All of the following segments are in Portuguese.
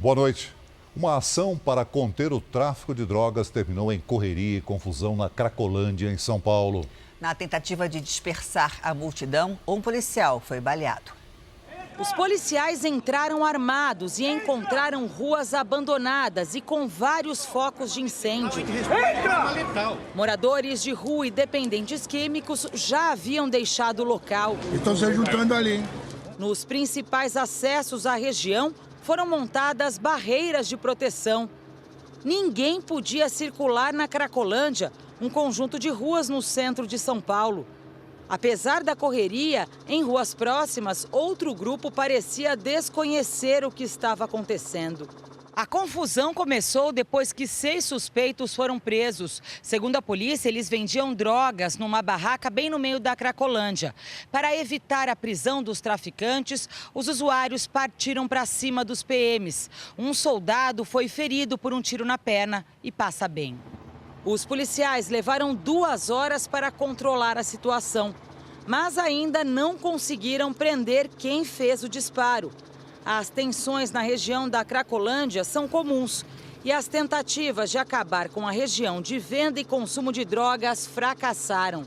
Boa noite. Uma ação para conter o tráfico de drogas terminou em correria e confusão na Cracolândia, em São Paulo. Na tentativa de dispersar a multidão, um policial foi baleado. Os policiais entraram armados e encontraram ruas abandonadas e com vários focos de incêndio. Moradores de rua e dependentes químicos já haviam deixado o local. Estão se juntando ali. Nos principais acessos à região, foram montadas barreiras de proteção. Ninguém podia circular na Cracolândia, um conjunto de ruas no centro de São Paulo. Apesar da correria, em ruas próximas, outro grupo parecia desconhecer o que estava acontecendo. A confusão começou depois que 6 suspeitos foram presos. Segundo a polícia, eles vendiam drogas numa barraca bem no meio da Cracolândia. Para evitar a prisão dos traficantes, os usuários partiram para cima dos PMs. Um soldado foi ferido por um tiro na perna e passa bem. Os policiais levaram 2 horas para controlar a situação, mas ainda não conseguiram prender quem fez o disparo. As tensões na região da Cracolândia são comuns e as tentativas de acabar com a região de venda e consumo de drogas fracassaram.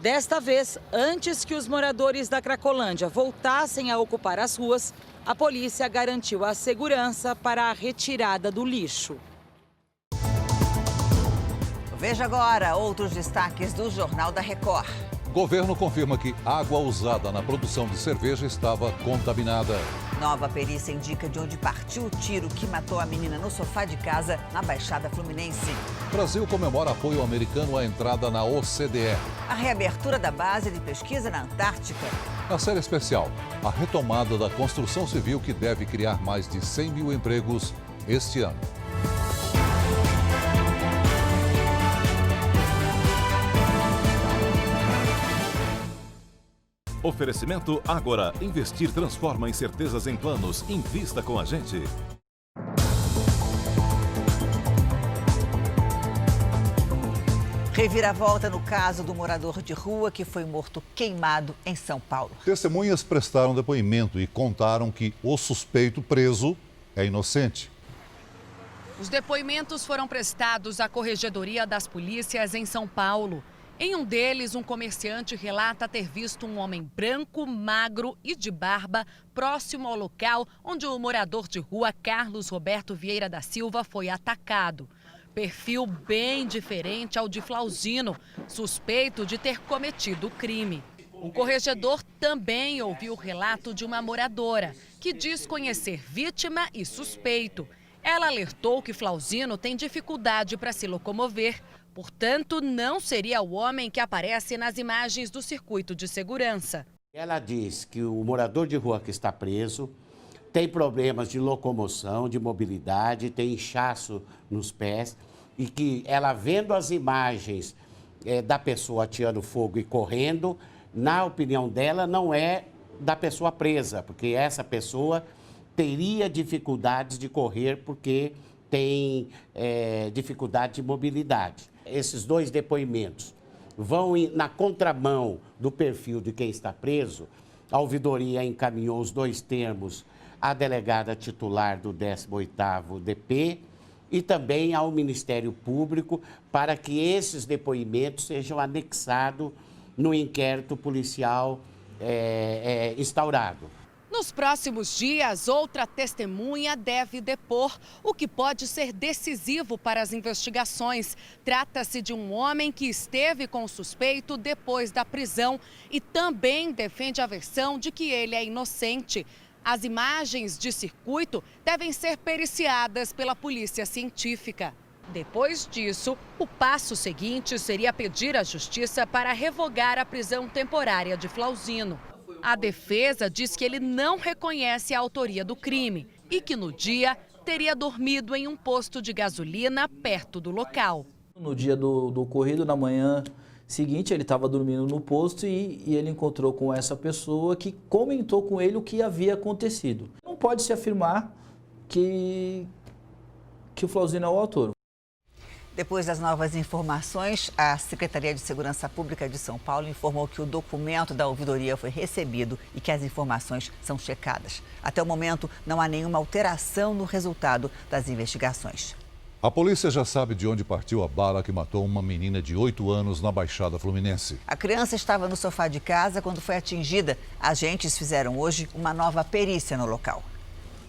Desta vez, antes que os moradores da Cracolândia voltassem a ocupar as ruas, a polícia garantiu a segurança para a retirada do lixo. Veja agora outros destaques do Jornal da Record. Governo confirma que água usada na produção de cerveja estava contaminada. Nova perícia indica de onde partiu o tiro que matou a menina no sofá de casa na Baixada Fluminense. Brasil comemora apoio americano à entrada na OCDE. A reabertura da base de pesquisa na Antártica. Na série especial, a retomada da construção civil que deve criar mais de 100 mil empregos este ano. Oferecimento Ágora. Investir transforma incertezas em planos. Invista com a gente. Reviravolta no caso do morador de rua que foi morto queimado em São Paulo. Testemunhas prestaram depoimento e contaram que o suspeito preso é inocente. Os depoimentos foram prestados à Corregedoria das Polícias em São Paulo. Em um deles, um comerciante relata ter visto um homem branco, magro e de barba próximo ao local onde o morador de rua Carlos Roberto Vieira da Silva foi atacado. Perfil bem diferente ao de Flauzino, suspeito de ter cometido o crime. O corregedor também ouviu o relato de uma moradora, que diz conhecer vítima e suspeito. Ela alertou que Flauzino tem dificuldade para se locomover. Portanto, não seria o homem que aparece nas imagens do circuito de segurança. Ela diz que o morador de rua que está preso tem problemas de locomoção, de mobilidade, tem inchaço nos pés e que ela vendo as imagens da pessoa ateando fogo e correndo, na opinião dela, não é da pessoa presa, porque essa pessoa teria dificuldades de correr porque tem dificuldade de mobilidade. Esses 2 depoimentos vão na contramão do perfil de quem está preso. A ouvidoria encaminhou os 2 termos à delegada titular do 18º DP e também ao Ministério Público para que esses depoimentos sejam anexados no inquérito policial instaurado. Nos próximos dias, outra testemunha deve depor, o que pode ser decisivo para as investigações. Trata-se de um homem que esteve com o suspeito depois da prisão e também defende a versão de que ele é inocente. As imagens de circuito devem ser periciadas pela polícia científica. Depois disso, o passo seguinte seria pedir à justiça para revogar a prisão temporária de Flauzino. A defesa diz que ele não reconhece a autoria do crime e que no dia teria dormido em um posto de gasolina perto do local. No dia do ocorrido, na manhã seguinte, ele estava dormindo no posto e ele encontrou com essa pessoa que comentou com ele o que havia acontecido. Não pode se afirmar que o Flauzino é o autor. Depois das novas informações, a Secretaria de Segurança Pública de São Paulo informou que o documento da ouvidoria foi recebido e que as informações são checadas. Até o momento, não há nenhuma alteração no resultado das investigações. A polícia já sabe de onde partiu a bala que matou uma menina de 8 anos na Baixada Fluminense. A criança estava no sofá de casa quando foi atingida. Agentes fizeram hoje uma nova perícia no local.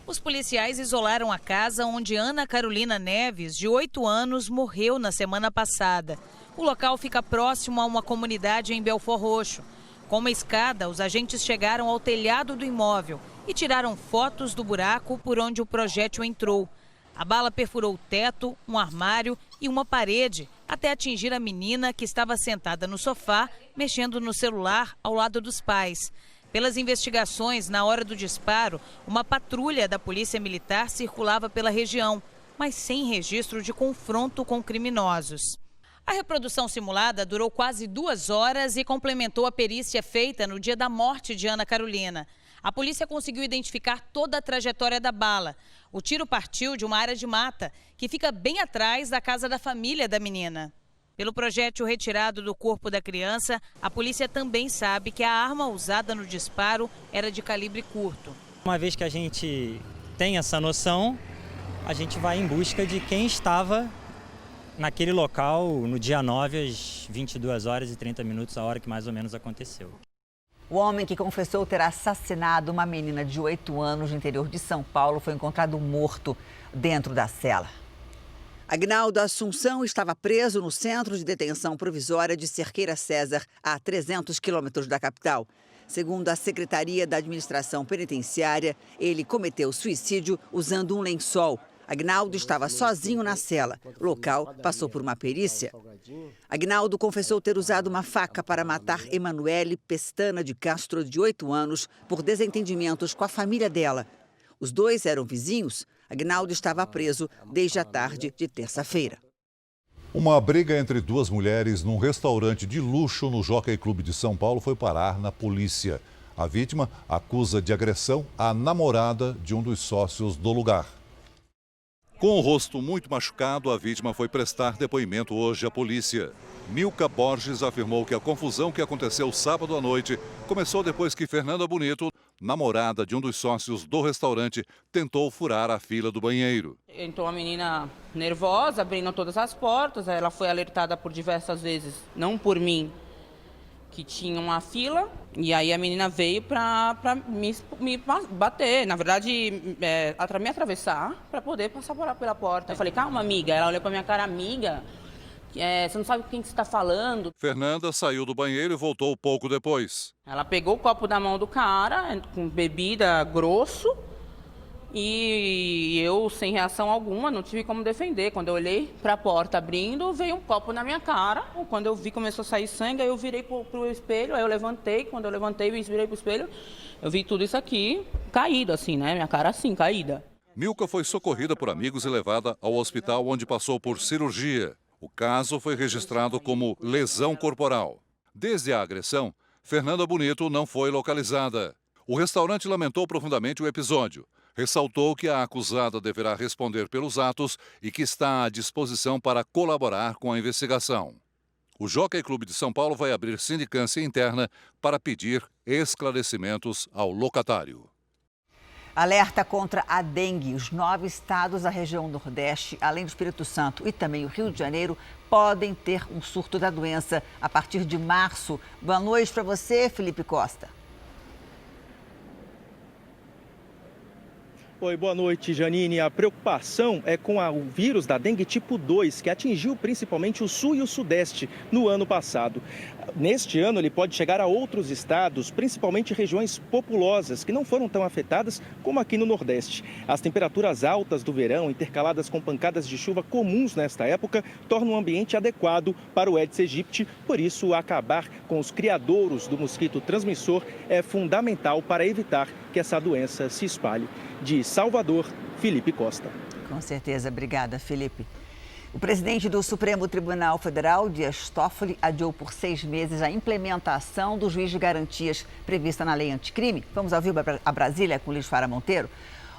Os policiais isolaram a casa onde Ana Carolina Neves, de 8 anos, morreu na semana passada. O local fica próximo a uma comunidade em Belford Roxo. Com uma escada, os agentes chegaram ao telhado do imóvel e tiraram fotos do buraco por onde o projétil entrou. A bala perfurou o teto, um armário e uma parede até atingir a menina que estava sentada no sofá, mexendo no celular ao lado dos pais. Pelas investigações, na hora do disparo, uma patrulha da Polícia Militar circulava pela região, mas sem registro de confronto com criminosos. A reprodução simulada durou quase 2 horas e complementou a perícia feita no dia da morte de Ana Carolina. A polícia conseguiu identificar toda a trajetória da bala. O tiro partiu de uma área de mata, que fica bem atrás da casa da família da menina. Pelo projétil retirado do corpo da criança, a polícia também sabe que a arma usada no disparo era de calibre curto. Uma vez que a gente tem essa noção, a gente vai em busca de quem estava naquele local no dia 9, às 22 horas e 30 minutos, a hora que mais ou menos aconteceu. O homem que confessou ter assassinado uma menina de 8 anos no interior de São Paulo foi encontrado morto dentro da cela. Agnaldo Assunção estava preso no Centro de Detenção Provisória de Cerqueira César, a 300 quilômetros da capital. Segundo a Secretaria da Administração Penitenciária, ele cometeu suicídio usando um lençol. Agnaldo estava sozinho na cela. O local passou por uma perícia. Agnaldo confessou ter usado uma faca para matar Emanuele Pestana de Castro, de 8 anos, por desentendimentos com a família dela. Os dois eram vizinhos. Agnaldo estava preso desde a tarde de terça-feira. Uma briga entre 2 mulheres num restaurante de luxo no Jockey Club de São Paulo foi parar na polícia. A vítima acusa de agressão a namorada de um dos sócios do lugar. Com o rosto muito machucado, a vítima foi prestar depoimento hoje à polícia. Milka Borges afirmou que a confusão que aconteceu sábado à noite começou depois que Fernanda Bonito, namorada de um dos sócios do restaurante, tentou furar a fila do banheiro. Entrou uma menina nervosa, abrindo todas as portas. Ela foi alertada por diversas vezes, não por mim, que tinha uma fila. E aí a menina veio para me bater, na verdade, me atravessar para poder passar pela porta. Eu falei, calma, amiga. Ela olhou para minha cara, amiga, você não sabe com quem você está falando. Fernanda saiu do banheiro e voltou pouco depois. Ela pegou o copo da mão do cara, com bebida grosso, e eu, sem reação alguma, não tive como defender. Quando eu olhei para a porta abrindo, veio um copo na minha cara. Quando eu vi, começou a sair sangue, aí eu virei para o espelho, aí eu levantei. Quando eu levantei e virei para o espelho, eu vi tudo isso aqui caído, assim, né? Minha cara assim, caída. Milka foi socorrida por amigos e levada ao hospital, onde passou por cirurgia. O caso foi registrado como lesão corporal. Desde a agressão, Fernanda Bonito não foi localizada. O restaurante lamentou profundamente o episódio. Ressaltou que a acusada deverá responder pelos atos e que está à disposição para colaborar com a investigação. O Jockey Club de São Paulo vai abrir sindicância interna para pedir esclarecimentos ao locatário. Alerta contra a dengue. Os 9 estados da região Nordeste, além do Espírito Santo e também o Rio de Janeiro, podem ter um surto da doença a partir de março. Boa noite para você, Felipe Costa. Oi, boa noite, Janine. A preocupação é com o vírus da dengue tipo 2, que atingiu principalmente o sul e o sudeste no ano passado. Neste ano, ele pode chegar a outros estados, principalmente regiões populosas, que não foram tão afetadas como aqui no Nordeste. As temperaturas altas do verão, intercaladas com pancadas de chuva comuns nesta época, tornam um ambiente adequado para o Aedes aegypti. Por isso, acabar com os criadouros do mosquito transmissor é fundamental para evitar que essa doença se espalhe. De Salvador, Felipe Costa. Com certeza. Obrigada, Felipe. O presidente do Supremo Tribunal Federal, Dias Toffoli, adiou por 6 meses a implementação do juiz de garantias prevista na lei anticrime. Vamos ao vivo a Brasília com Luiz Fara Monteiro.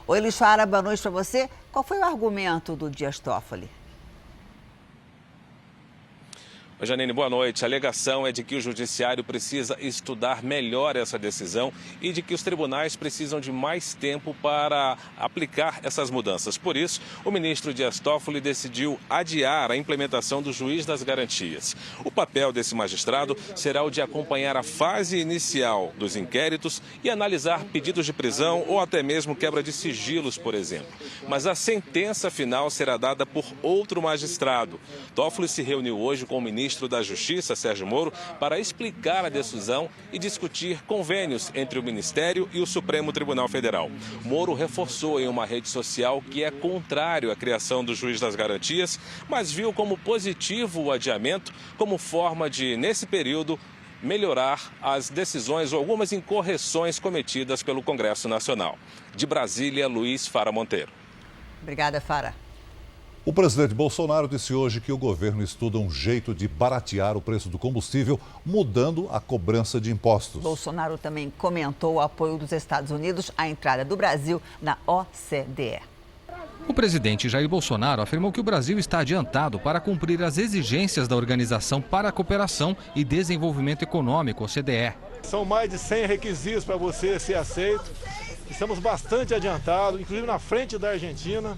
Oi, Luiz Fara, boa noite para você. Qual foi o argumento do Dias Toffoli? Janine, boa noite. A alegação é de que o judiciário precisa estudar melhor essa decisão e de que os tribunais precisam de mais tempo para aplicar essas mudanças. Por isso, o ministro Dias Toffoli decidiu adiar a implementação do juiz das garantias. O papel desse magistrado será o de acompanhar a fase inicial dos inquéritos e analisar pedidos de prisão ou até mesmo quebra de sigilos, por exemplo. Mas a sentença final será dada por outro magistrado. Toffoli se reuniu hoje com o ministro da Justiça, Sérgio Moro, para explicar a decisão e discutir convênios entre o Ministério e o Supremo Tribunal Federal. Moro reforçou em uma rede social que é contrário à criação do juiz das garantias, mas viu como positivo o adiamento como forma de, nesse período, melhorar as decisões ou algumas incorreções cometidas pelo Congresso Nacional. De Brasília, Luiz Fara Monteiro. Obrigada, Fara. O presidente Bolsonaro disse hoje que o governo estuda um jeito de baratear o preço do combustível, mudando a cobrança de impostos. Bolsonaro também comentou o apoio dos Estados Unidos à entrada do Brasil na OCDE. O presidente Jair Bolsonaro afirmou que o Brasil está adiantado para cumprir as exigências da Organização para a Cooperação e Desenvolvimento Econômico, OCDE. São mais de 100 requisitos para você ser aceito. Estamos bastante adiantados, inclusive na frente da Argentina.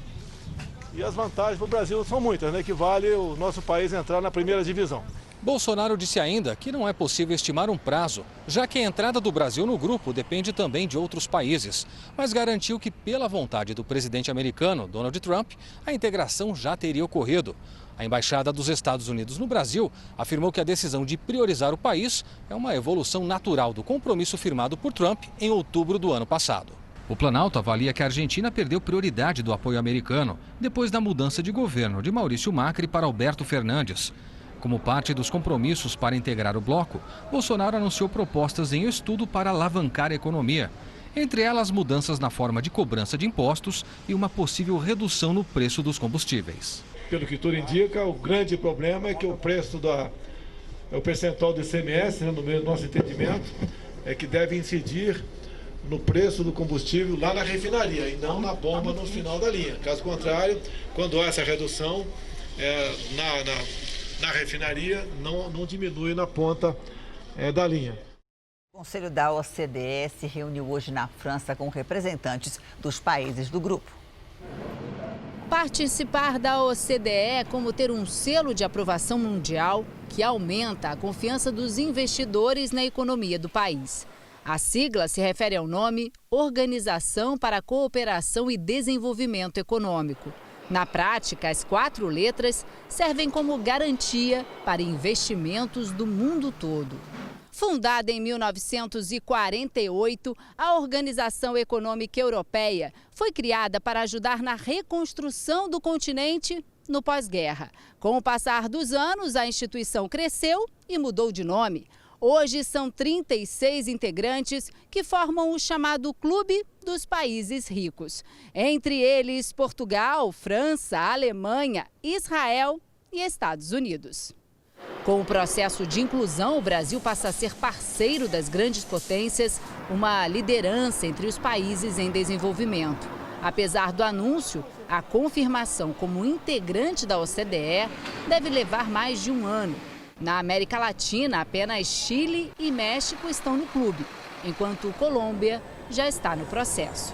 E as vantagens para o Brasil são muitas, né? Que vale o nosso país entrar na primeira divisão. Bolsonaro disse ainda que não é possível estimar um prazo, já que a entrada do Brasil no grupo depende também de outros países. Mas garantiu que, pela vontade do presidente americano, Donald Trump, a integração já teria ocorrido. A Embaixada dos Estados Unidos no Brasil afirmou que a decisão de priorizar o país é uma evolução natural do compromisso firmado por Trump em outubro do ano passado. O Planalto avalia que a Argentina perdeu prioridade do apoio americano depois da mudança de governo de Maurício Macri para Alberto Fernandes. Como parte dos compromissos para integrar o bloco, Bolsonaro anunciou propostas em estudo para alavancar a economia. Entre elas, mudanças na forma de cobrança de impostos e uma possível redução no preço dos combustíveis. Pelo que tudo indica, o grande problema é que o preço o percentual do ICMS, né, no nosso entendimento, é que deve incidir no preço do combustível lá na refinaria e não na bomba no final da linha. Caso contrário, quando há essa redução na refinaria, não diminui na ponta da linha. O Conselho da OCDE se reuniu hoje na França com representantes dos países do grupo. Participar da OCDE é como ter um selo de aprovação mundial que aumenta a confiança dos investidores na economia do país. A sigla se refere ao nome Organização para a Cooperação e Desenvolvimento Econômico. Na prática, as 4 letras servem como garantia para investimentos do mundo todo. Fundada em 1948, a Organização Econômica Europeia foi criada para ajudar na reconstrução do continente no pós-guerra. Com o passar dos anos, a instituição cresceu e mudou de nome. Hoje são 36 integrantes que formam o chamado Clube dos Países Ricos. Entre eles, Portugal, França, Alemanha, Israel e Estados Unidos. Com o processo de inclusão, o Brasil passa a ser parceiro das grandes potências, uma liderança entre os países em desenvolvimento. Apesar do anúncio, a confirmação como integrante da OCDE deve levar mais de um ano. Na América Latina, apenas Chile e México estão no clube, enquanto Colômbia já está no processo.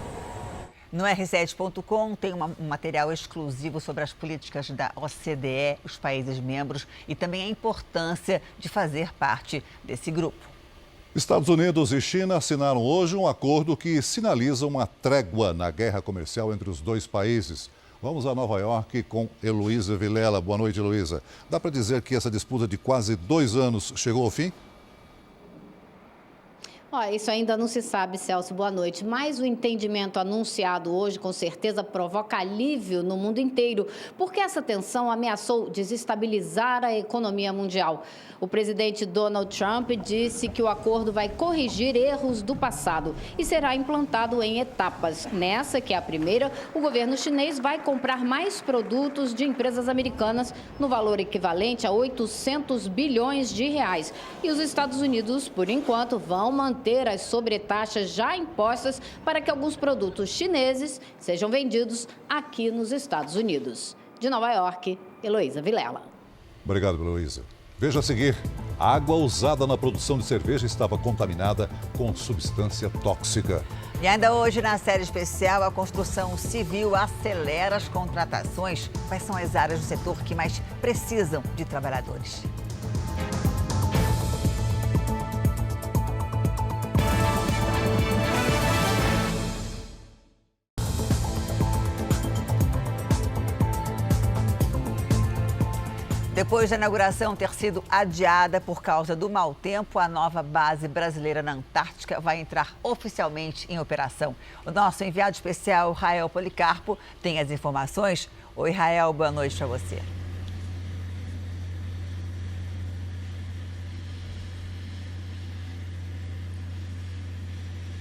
No R7.com tem um material exclusivo sobre as políticas da OCDE, os países membros e também a importância de fazer parte desse grupo. Estados Unidos e China assinaram hoje um acordo que sinaliza uma trégua na guerra comercial entre os dois países. Vamos a Nova York com Heloísa Vilela. Boa noite, Heloísa. Dá para dizer que essa disputa de quase 2 anos chegou ao fim? Isso ainda não se sabe, Celso. Boa noite. Mas o entendimento anunciado hoje, com certeza, provoca alívio no mundo inteiro, porque essa tensão ameaçou desestabilizar a economia mundial. O presidente Donald Trump disse que o acordo vai corrigir erros do passado e será implantado em etapas. Nessa, que é a primeira, o governo chinês vai comprar mais produtos de empresas americanas no valor equivalente a 800 bilhões de reais. E os Estados Unidos, por enquanto, vão manter as sobretaxas já impostas para que alguns produtos chineses sejam vendidos aqui nos Estados Unidos. De Nova York, Heloísa Vilela. Obrigado, Heloísa. Veja a seguir. A água usada na produção de cerveja estava contaminada com substância tóxica. E ainda hoje, na série especial, a construção civil acelera as contratações. Quais são as áreas do setor que mais precisam de trabalhadores? Depois da inauguração ter sido adiada por causa do mau tempo, a nova base brasileira na Antártica vai entrar oficialmente em operação. O nosso enviado especial, Rael Policarpo, tem as informações. Oi, Rael, boa noite para você.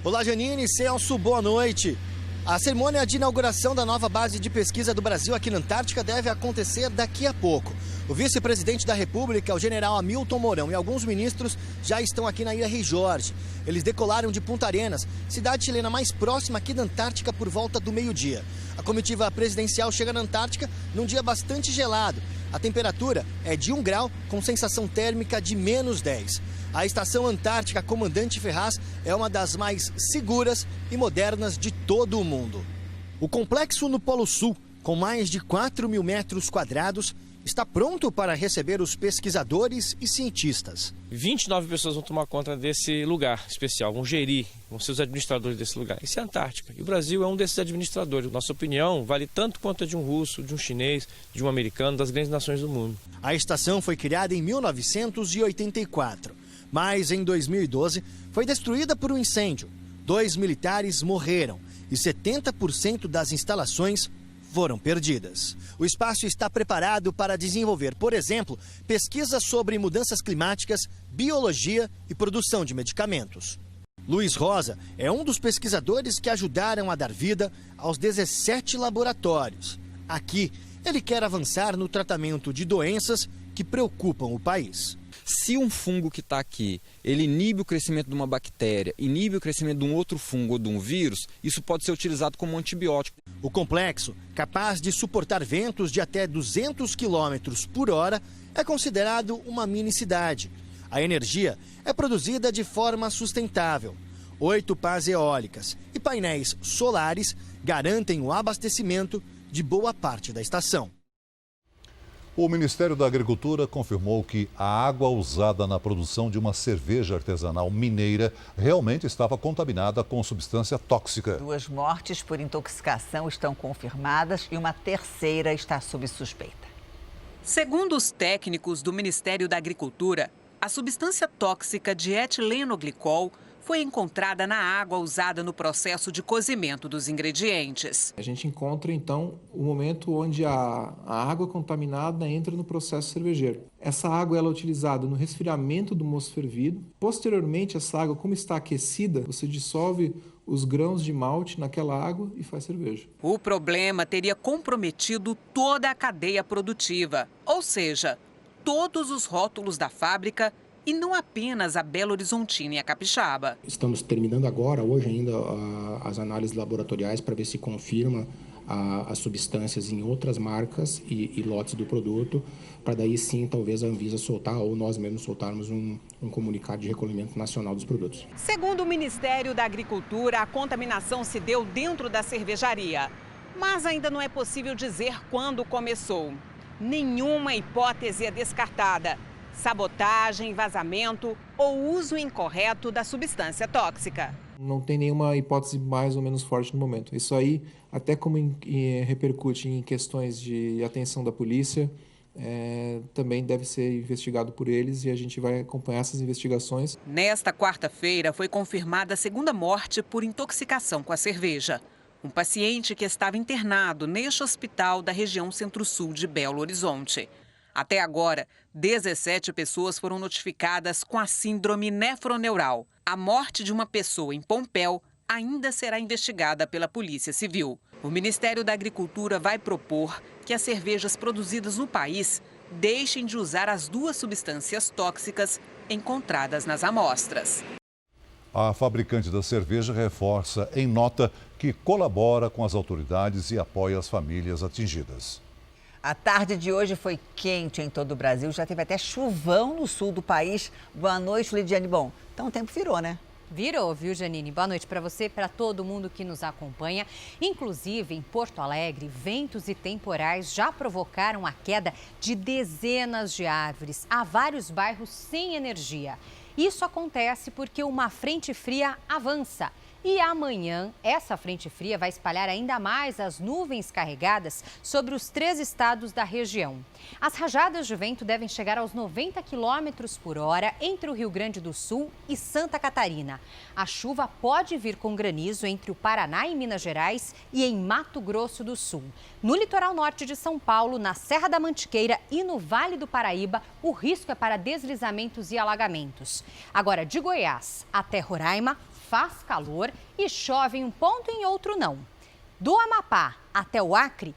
Olá, Janine, Celso, boa noite. A cerimônia de inauguração da nova base de pesquisa do Brasil aqui na Antártica deve acontecer daqui a pouco. O vice-presidente da República, o general Hamilton Mourão, e alguns ministros já estão aqui na Ilha Rei Jorge. Eles decolaram de Punta Arenas, cidade chilena mais próxima aqui da Antártica, por volta do meio-dia. A comitiva presidencial chega na Antártica num dia bastante gelado. A temperatura é de 1 grau, com sensação térmica de -10. A estação Antártica Comandante Ferraz é uma das mais seguras e modernas de todo o mundo. O complexo no Polo Sul, com mais de 4.000 metros quadrados, está pronto para receber os pesquisadores e cientistas. 29 pessoas vão tomar conta desse lugar especial, vão gerir, vão ser os administradores desse lugar. Isso é a Antártica. E o Brasil é um desses administradores. Nossa opinião vale tanto quanto a de um russo, de um chinês, de um americano, das grandes nações do mundo. A estação foi criada em 1984, mas em 2012 foi destruída por um incêndio. 2 militares morreram e 70% das instalações foram perdidas. O espaço está preparado para desenvolver, por exemplo, pesquisas sobre mudanças climáticas, biologia e produção de medicamentos. Luiz Rosa é um dos pesquisadores que ajudaram a dar vida aos 17 laboratórios. Aqui, ele quer avançar no tratamento de doenças que preocupam o país. Se um fungo que está aqui, ele inibe o crescimento de uma bactéria, inibe o crescimento de um outro fungo ou de um vírus, isso pode ser utilizado como antibiótico. O complexo, capaz de suportar ventos de até 200 km por hora, é considerado uma mini-cidade. A energia é produzida de forma sustentável. 8 pás eólicas e painéis solares garantem o abastecimento de boa parte da estação. O Ministério da Agricultura confirmou que a água usada na produção de uma cerveja artesanal mineira realmente estava contaminada com substância tóxica. 2 mortes por intoxicação estão confirmadas e uma terceira está sob suspeita. Segundo os técnicos do Ministério da Agricultura, a substância tóxica dietileno-glicol foi encontrada na água usada no processo de cozimento dos ingredientes. A gente encontra, então, o momento onde a água contaminada entra no processo cervejeiro. Essa água ela é utilizada no resfriamento do mosto fervido. Posteriormente, essa água, como está aquecida, você dissolve os grãos de malte naquela água e faz cerveja. O problema teria comprometido toda a cadeia produtiva, ou seja, todos os rótulos da fábrica e não apenas a Belo Horizontina e a Capixaba. Estamos terminando agora, hoje ainda, as análises laboratoriais para ver se confirma as substâncias em outras marcas e lotes do produto, para daí sim talvez a Anvisa soltar ou nós mesmos soltarmos um comunicado de recolhimento nacional dos produtos. Segundo o Ministério da Agricultura, a contaminação se deu dentro da cervejaria, mas ainda não é possível dizer quando começou. Nenhuma hipótese é descartada. Sabotagem, vazamento ou uso incorreto da substância tóxica. Não tem nenhuma hipótese mais ou menos forte no momento. Isso aí, até como repercute em questões de atenção da polícia, também deve ser investigado por eles e a gente vai acompanhar essas investigações. Nesta quarta-feira foi confirmada a segunda morte por intoxicação com a cerveja. Um paciente que estava internado neste hospital da região centro-sul de Belo Horizonte. Até agora, 17 pessoas foram notificadas com a síndrome nefroneural. A morte de uma pessoa em Pompéu ainda será investigada pela Polícia Civil. O Ministério da Agricultura vai propor que as cervejas produzidas no país deixem de usar as 2 substâncias tóxicas encontradas nas amostras. A fabricante da cerveja reforça em nota que colabora com as autoridades e apoia as famílias atingidas. A tarde de hoje foi quente em todo o Brasil, já teve até chuvão no sul do país. Boa noite, Lidiane. Bom, então o tempo virou, né? Virou, viu, Janine? Boa noite para você, para todo mundo que nos acompanha. Inclusive, em Porto Alegre, ventos e temporais já provocaram a queda de dezenas de árvores. Há vários bairros sem energia. Isso acontece porque uma frente fria avança. E amanhã, essa frente fria vai espalhar ainda mais as nuvens carregadas sobre os 3 estados da região. As rajadas de vento devem chegar aos 90 km por hora entre o Rio Grande do Sul e Santa Catarina. A chuva pode vir com granizo entre o Paraná e Minas Gerais e em Mato Grosso do Sul. No litoral norte de São Paulo, na Serra da Mantiqueira e no Vale do Paraíba, o risco é para deslizamentos e alagamentos. Agora, de Goiás até Roraima, faz calor e chove em um ponto e em outro não. Do Amapá até o Acre,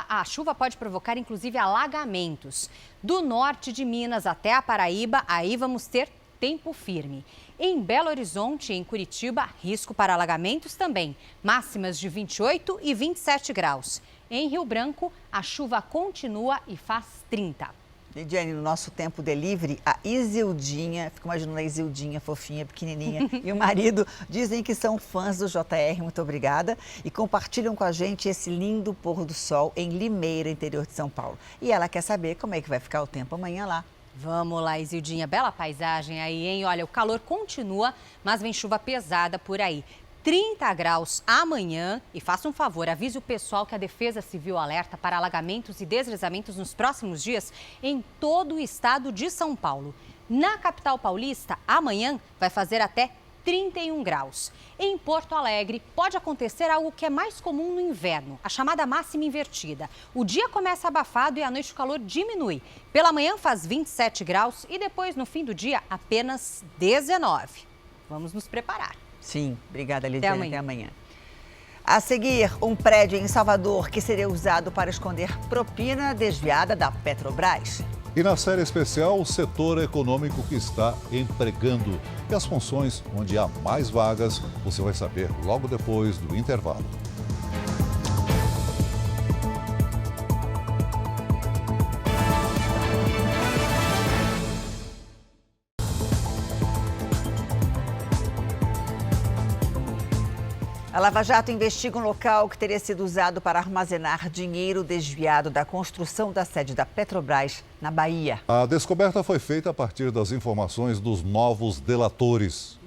a chuva pode provocar inclusive alagamentos. Do norte de Minas até a Paraíba, aí vamos ter tempo firme. Em Belo Horizonte e em Curitiba, risco para alagamentos também, máximas de 28 e 27 graus. Em Rio Branco, a chuva continua e faz 30. Lidiane, no nosso tempo delivery, a Isildinha, fico imaginando a Isildinha, fofinha, pequenininha, e o marido dizem que são fãs do JR, muito obrigada, e compartilham com a gente esse lindo pôr do sol em Limeira, interior de São Paulo. E ela quer saber como é que vai ficar o tempo amanhã lá. Vamos lá, Isildinha, bela paisagem aí, hein? Olha, o calor continua, mas vem chuva pesada por aí. 30 graus amanhã e faça um favor, avise o pessoal que a Defesa Civil alerta para alagamentos e deslizamentos nos próximos dias em todo o estado de São Paulo. Na capital paulista, amanhã vai fazer até 31 graus. Em Porto Alegre, pode acontecer algo que é mais comum no inverno, a chamada máxima invertida. O dia começa abafado e à noite o calor diminui. Pela manhã faz 27 graus e depois, no fim do dia, apenas 19. Vamos nos preparar. Sim, obrigada, Lidiane. Até amanhã. A seguir, um prédio em Salvador que seria usado para esconder propina desviada da Petrobras. E na série especial, o setor econômico que está empregando. E as funções onde há mais vagas, você vai saber logo depois do intervalo. A Lava Jato investiga um local que teria sido usado para armazenar dinheiro desviado da construção da sede da Petrobras na Bahia. A descoberta foi feita a partir das informações dos novos delatores.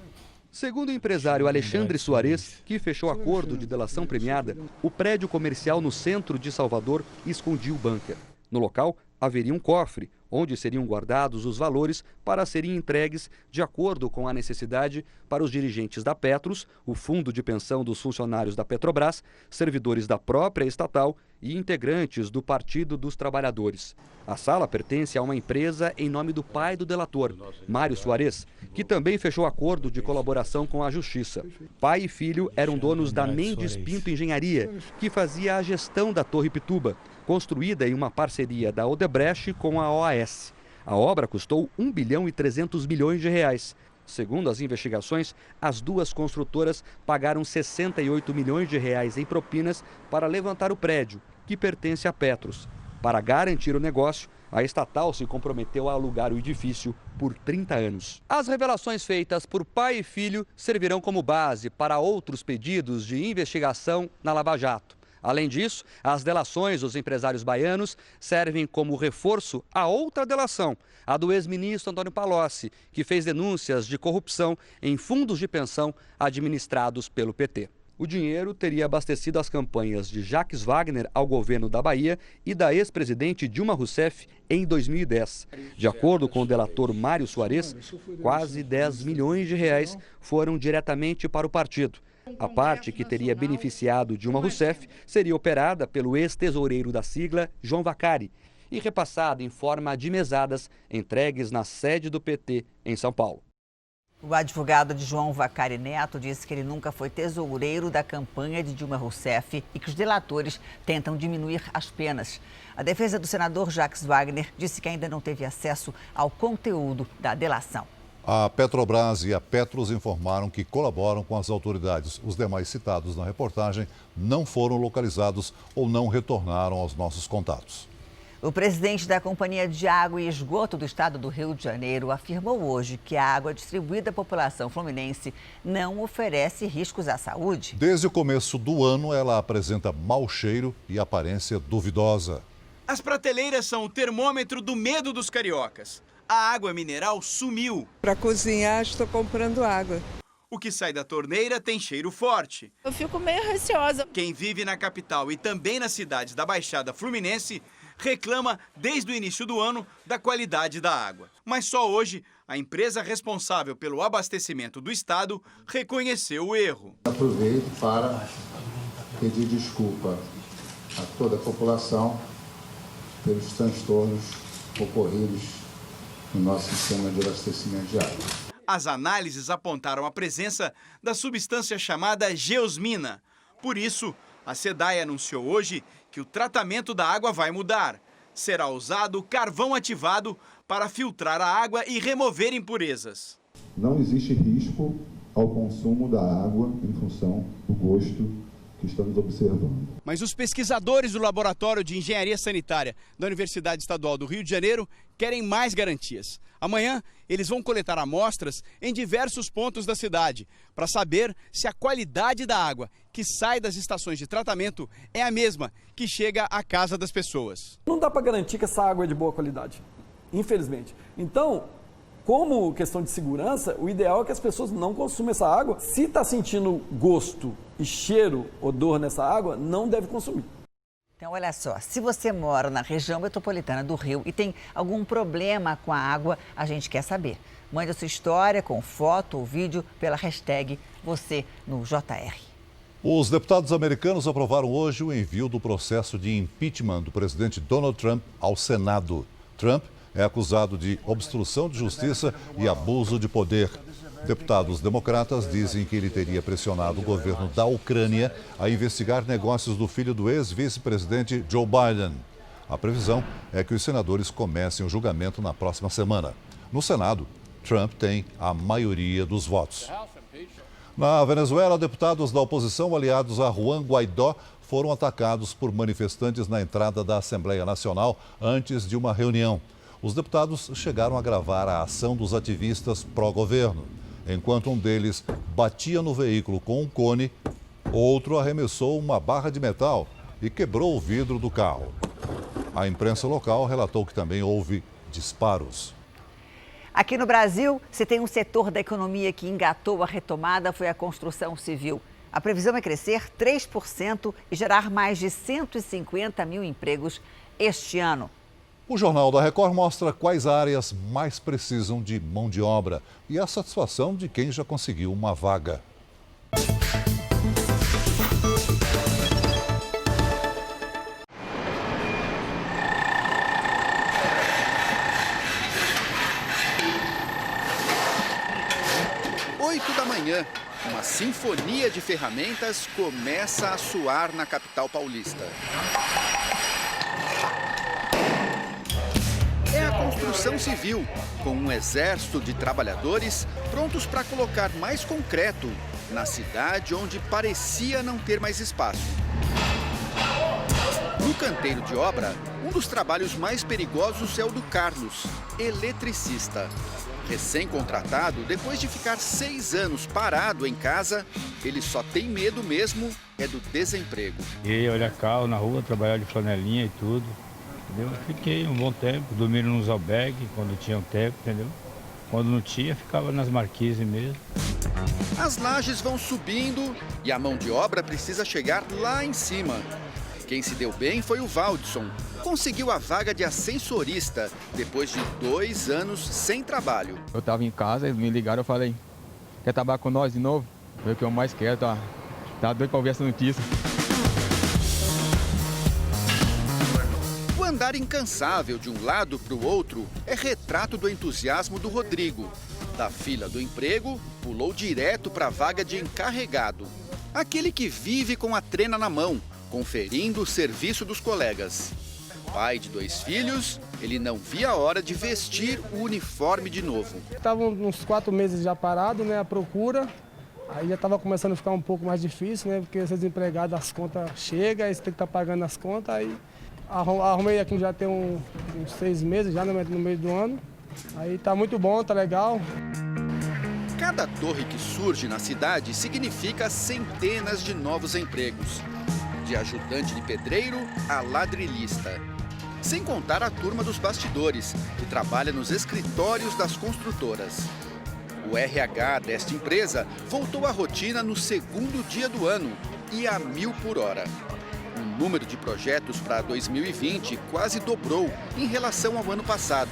Segundo o empresário Alexandre Soares, que fechou acordo de delação premiada, o prédio comercial no centro de Salvador escondia o bunker. No local, haveria um cofre, onde seriam guardados os valores para serem entregues de acordo com a necessidade para os dirigentes da Petros, o fundo de pensão dos funcionários da Petrobras, servidores da própria estatal e integrantes do Partido dos Trabalhadores. A sala pertence a uma empresa em nome do pai do delator, Mário Soares, que também fechou acordo de colaboração com a Justiça. Pai e filho eram donos da Mendes Pinto Engenharia, que fazia a gestão da Torre Pituba, construída em uma parceria da Odebrecht com a OAS. A obra custou 1 bilhão e 300 milhões de reais. Segundo as investigações, as duas construtoras pagaram 68 milhões de reais em propinas para levantar o prédio, que pertence à Petros. Para garantir o negócio, a estatal se comprometeu a alugar o edifício por 30 anos. As revelações feitas por pai e filho servirão como base para outros pedidos de investigação na Lava Jato. Além disso, as delações dos empresários baianos servem como reforço a outra delação, a do ex-ministro Antônio Palocci, que fez denúncias de corrupção em fundos de pensão administrados pelo PT. O dinheiro teria abastecido as campanhas de Jacques Wagner ao governo da Bahia e da ex-presidente Dilma Rousseff em 2010. De acordo com o delator Mário Soares, quase 10 milhões de reais foram diretamente para o partido. A parte que teria beneficiado Dilma Rousseff seria operada pelo ex-tesoureiro da sigla, João Vacari, e repassada em forma de mesadas entregues na sede do PT em São Paulo. O advogado de João Vacari Neto disse que ele nunca foi tesoureiro da campanha de Dilma Rousseff e que os delatores tentam diminuir as penas. A defesa do senador Jacques Wagner disse que ainda não teve acesso ao conteúdo da delação. A Petrobras e a Petros informaram que colaboram com as autoridades. Os demais citados na reportagem não foram localizados ou não retornaram aos nossos contatos. O presidente da Companhia de Água e Esgoto do Estado do Rio de Janeiro afirmou hoje que a água distribuída à população fluminense não oferece riscos à saúde. Desde o começo do ano, ela apresenta mau cheiro e aparência duvidosa. As prateleiras são o termômetro do medo dos cariocas. A água mineral sumiu. Para cozinhar, estou comprando água. O que sai da torneira tem cheiro forte. Eu fico meio receosa. Quem vive na capital e também nas cidades da Baixada Fluminense reclama desde o início do ano da qualidade da água. Mas só hoje, a empresa responsável pelo abastecimento do estado reconheceu o erro. Aproveito para pedir desculpa a toda a população pelos transtornos ocorridos no nosso sistema de abastecimento de água. As análises apontaram a presença da substância chamada geosmina. Por isso, a SEDAI anunciou hoje que o tratamento da água vai mudar. Será usado carvão ativado para filtrar a água e remover impurezas. Não existe risco ao consumo da água em função do gosto que estamos observando. Mas os pesquisadores do Laboratório de Engenharia Sanitária da Universidade Estadual do Rio de Janeiro querem mais garantias. Amanhã, eles vão coletar amostras em diversos pontos da cidade para saber se a qualidade da água que sai das estações de tratamento é a mesma que chega à casa das pessoas. Não dá para garantir que essa água é de boa qualidade, infelizmente. Então, como questão de segurança, o ideal é que as pessoas não consumam essa água. Se está sentindo gosto e cheiro, odor nessa água, não deve consumir. Então, olha só, se você mora na região metropolitana do Rio e tem algum problema com a água, a gente quer saber. Mande a sua história com foto ou vídeo pela hashtag você no JR. Os deputados americanos aprovaram hoje o envio do processo de impeachment do presidente Donald Trump ao Senado. Trump é acusado de obstrução de justiça e abuso de poder. Deputados democratas dizem que ele teria pressionado o governo da Ucrânia a investigar negócios do filho do ex-vice-presidente Joe Biden. A previsão é que os senadores comecem o julgamento na próxima semana. No Senado, Trump tem a maioria dos votos. Na Venezuela, deputados da oposição aliados a Juan Guaidó foram atacados por manifestantes na entrada da Assembleia Nacional antes de uma reunião. Os deputados chegaram a gravar a ação dos ativistas pró-governo. Enquanto um deles batia no veículo com um cone, outro arremessou uma barra de metal e quebrou o vidro do carro. A imprensa local relatou que também houve disparos. Aqui no Brasil, se tem um setor da economia que engatou a retomada, foi a construção civil. A previsão é crescer 3% e gerar mais de 150 mil empregos este ano. O Jornal da Record mostra quais áreas mais precisam de mão de obra e a satisfação de quem já conseguiu uma vaga. Da manhã, uma sinfonia de ferramentas começa a soar na capital paulista. É a construção civil, com um exército de trabalhadores prontos para colocar mais concreto na cidade onde parecia não ter mais espaço. No canteiro de obra, um dos trabalhos mais perigosos é o do Carlos, eletricista. Recém-contratado, depois de ficar 6 anos parado em casa, ele só tem medo mesmo é do desemprego. E olhar carro na rua, trabalhar de flanelinha e tudo, entendeu? Fiquei um bom tempo, dormindo nos albergues quando tinha um tempo, entendeu? Quando não tinha, ficava nas marquises mesmo. As lajes vão subindo e a mão de obra precisa chegar lá em cima. Quem se deu bem foi o Valdson. Conseguiu a vaga de ascensorista depois de 2 anos sem trabalho. Eu estava em casa, eles me ligaram, eu falei, quer trabalhar com nós de novo? Foi o que eu mais quero, tá doido pra ouvir essa notícia. O andar incansável de um lado para o outro é retrato do entusiasmo do Rodrigo. Da fila do emprego, pulou direto para a vaga de encarregado. Aquele que vive com a trena na mão, conferindo o serviço dos colegas. Pai de 2 filhos, ele não via a hora de vestir o uniforme de novo. Estavam uns 4 meses já parado, né, a procura. Aí já estava começando a ficar um pouco mais difícil, né, porque ser desempregado, as contas chegam, aí você tem que estar pagando as contas, aí Arrumei aqui já tem uns 6 meses, já no meio do ano. Aí tá muito bom, tá legal. Cada torre que surge na cidade significa centenas de novos empregos. De ajudante de pedreiro a ladrilhista. Sem contar a turma dos bastidores, que trabalha nos escritórios das construtoras. O RH desta empresa voltou à rotina no segundo dia do ano e a 1000 por hora. O número de projetos para 2020 quase dobrou em relação ao ano passado.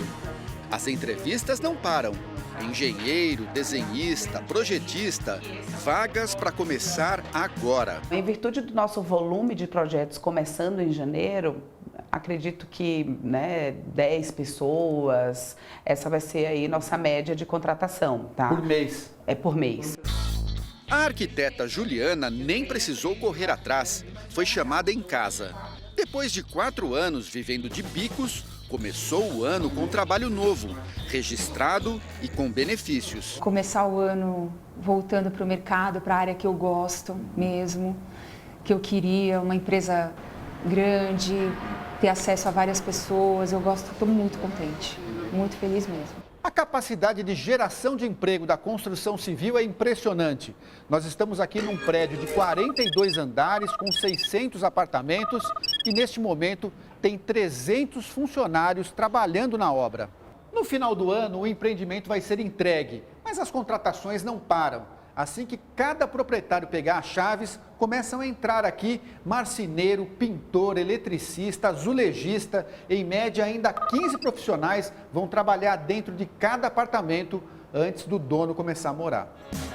As entrevistas não param. Engenheiro, desenhista, projetista, vagas para começar agora. Em virtude do nosso volume de projetos começando em janeiro, acredito que 10 pessoas, essa vai ser aí nossa média de contratação, tá? Por mês? É por mês. A arquiteta Juliana nem precisou correr atrás, foi chamada em casa. Depois de 4 anos vivendo de bicos, começou o ano com um trabalho novo, registrado e com benefícios. Começar o ano voltando para o mercado, para a área que eu gosto mesmo, que eu queria, uma empresa grande, ter acesso a várias pessoas, estou muito contente, muito feliz mesmo. A capacidade de geração de emprego da construção civil é impressionante. Nós estamos aqui num prédio de 42 andares com 600 apartamentos e neste momento tem 300 funcionários trabalhando na obra. No final do ano, o empreendimento vai ser entregue, mas as contratações não param. Assim que cada proprietário pegar as chaves, começam a entrar aqui marceneiro, pintor, eletricista, azulejista. Em média, ainda 15 profissionais vão trabalhar dentro de cada apartamento antes do dono começar a morar.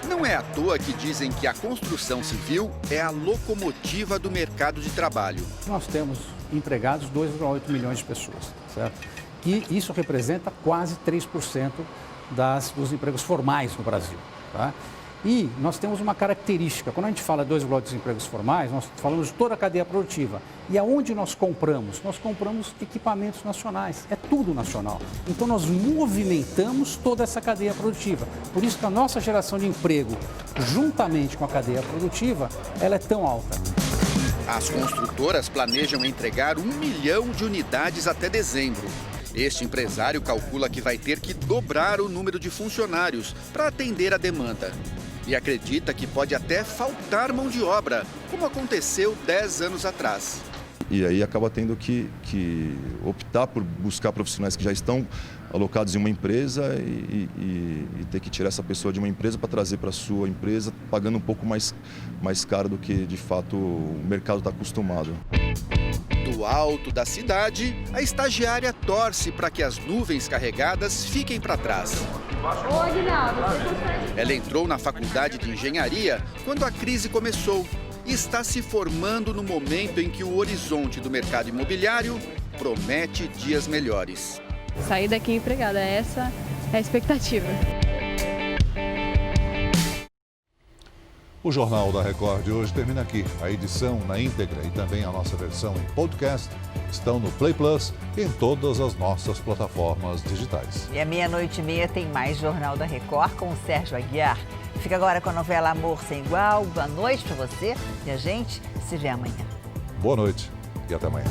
Não é à toa que dizem que a construção civil é a locomotiva do mercado de trabalho. Nós temos empregados 2,8 milhões de pessoas, certo? E isso representa quase 3% dos empregos formais no Brasil, tá? E nós temos uma característica, quando a gente fala 2,8 empregos formais, nós falamos de toda a cadeia produtiva. E aonde nós compramos? Nós compramos equipamentos nacionais, é tudo nacional. Então nós movimentamos toda essa cadeia produtiva. Por isso que a nossa geração de emprego, juntamente com a cadeia produtiva, ela é tão alta. As construtoras planejam entregar 1 milhão de unidades até dezembro. Este empresário calcula que vai ter que dobrar o número de funcionários para atender a demanda. E acredita que pode até faltar mão de obra, como aconteceu 10 anos atrás. E aí acaba tendo que optar por buscar profissionais que já estão alocados em uma empresa e ter que tirar essa pessoa de uma empresa para trazer para a sua empresa, pagando um pouco mais caro do que de fato o mercado está acostumado. Do alto da cidade, a estagiária torce para que as nuvens carregadas fiquem para trás. Ela entrou na faculdade de engenharia quando a crise começou e está se formando no momento em que o horizonte do mercado imobiliário promete dias melhores. Sair daqui empregada, essa é a expectativa. O Jornal da Record de hoje termina aqui. A edição na íntegra e também a nossa versão em podcast estão no Play Plus e em todas as nossas plataformas digitais. E à 00:30 tem mais Jornal da Record com o Sérgio Aguiar. Fica agora com a novela Amor Sem Igual. Boa noite para você e a gente se vê amanhã. Boa noite e até amanhã.